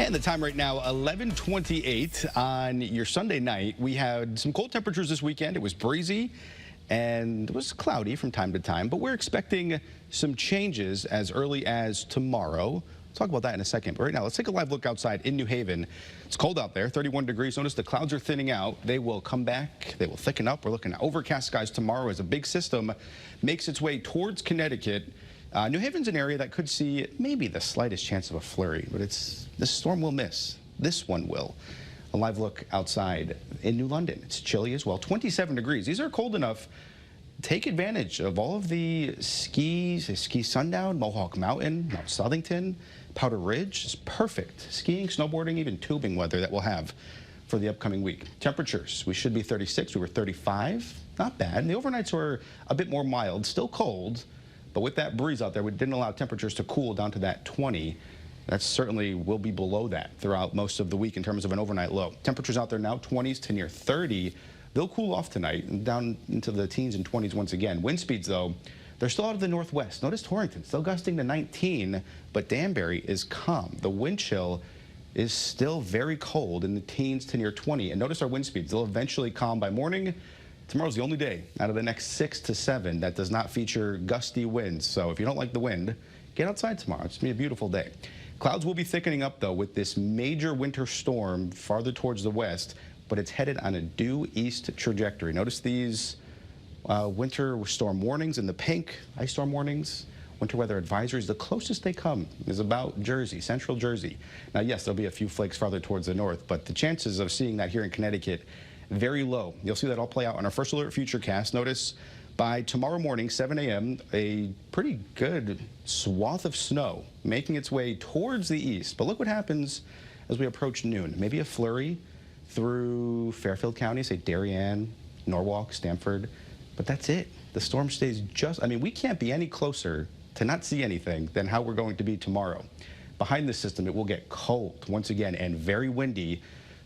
And the time right now, 11:28 on your Sunday night. We had some cold temperatures this weekend. It was breezy and it was cloudy from time to time, but we're expecting some changes as early as tomorrow. We'll talk about that in a second. But right now, let's take a live look outside in New Haven. It's cold out there, 31 degrees. Notice the clouds are thinning out. They will come back. They will thicken up. We're looking at overcast skies tomorrow as a big system makes its way towards Connecticut. New Haven's an area that could see maybe the slightest chance of a flurry, but this storm will miss. This one will. A live look outside in New London. It's chilly as well, 27 degrees. These are cold enough. Take advantage of all of the ski Sundown, Mohawk Mountain, Mount Southington, Powder Ridge. It's perfect skiing, snowboarding, even tubing weather that we'll have for the upcoming week. Temperatures, we should be 36. We were 35. Not bad. And the overnights were a bit more mild, still cold. But with that breeze out there, we didn't allow temperatures to cool down to that 20. That certainly will be below that throughout most of the week in terms of an overnight low. Temperatures out there now 20s to near 30. They'll cool off tonight and down into the teens and 20s once again. Wind speeds, though, they're still out of the northwest. Notice Torrington still gusting to 19, but Danbury is calm. The wind chill is still very cold in the teens to near 20. And notice our wind speeds. They'll eventually calm by morning. Tomorrow's the only day out of the next 6 to 7 that does not feature gusty winds. So if you don't like the wind, get outside tomorrow. It's going to be a beautiful day. Clouds will be thickening up, though, with this major winter storm farther towards the west, but it's headed on a due east trajectory. Notice these winter storm warnings in the pink, ice storm warnings, winter weather advisories. The closest they come is about Jersey, central Jersey. Now, yes, there'll be a few flakes farther towards the north, but the chances of seeing that here in Connecticut, very low. You'll see that all play out on our First Alert Futurecast. Notice by tomorrow morning, 7 a.m., a pretty good swath of snow making its way towards the east. But look what happens as we approach noon. Maybe a flurry through Fairfield County, say Darien, Norwalk, Stamford. But that's it. The storm stays just, we can't be any closer to not see anything than how we're going to be tomorrow. Behind this system, it will get cold once again and very windy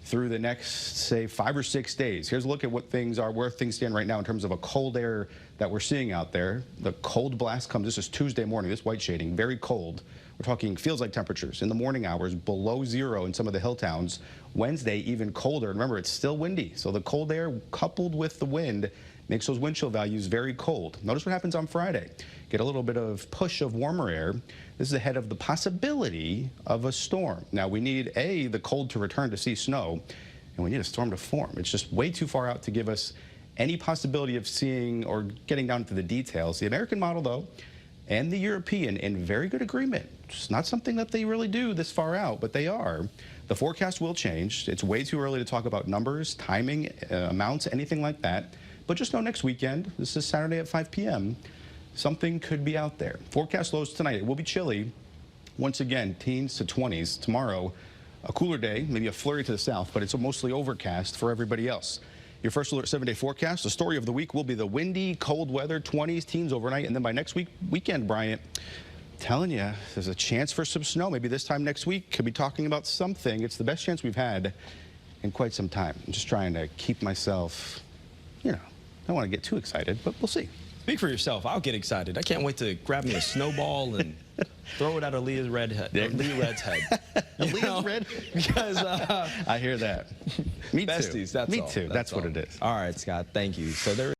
through the next, say, 5 or 6 days. Here's a look at what things are, where things stand right now in terms of a cold air that we're seeing out there. The cold blast comes, this is Tuesday morning, this white shading, very cold. We're talking feels like temperatures in the morning hours, below 0 in some of the hill towns. Wednesday, even colder. Remember, it's still windy, so the cold air coupled with the wind makes those wind chill values very cold. Notice what happens on Friday. Get a little bit of push of warmer air. This is ahead of the possibility of a storm. Now, we need, the cold to return to see snow, and we need a storm to form. It's just way too far out to give us any possibility of seeing or getting down to the details. The American model, though, and the European in very good agreement. It's not something that they really do this far out, but they are. The forecast will change. It's way too early to talk about numbers, timing, amounts, anything like that. But just know next weekend, this is Saturday at 5 p.m., something could be out there. Forecast lows tonight. It will be chilly. Once again, teens to 20s. Tomorrow, a cooler day, maybe a flurry to the south, but it's mostly overcast for everybody else. Your First Alert 7-day forecast, the story of the week will be the windy, cold weather, 20s, teens overnight, and then by next weekend, Bryant, telling you, there's a chance for some snow. Maybe this time next week, could be talking about something. It's the best chance we've had in quite some time. I'm just trying to keep myself, I don't want to get too excited, but we'll see. Speak for yourself. I'll get excited. I can't wait to grab me a snowball and throw it at Leah's red's head. Leah's red? Because I hear that. Me too. Besties, that's Me all. too. That's what it is. All right, Scott. Thank you. So there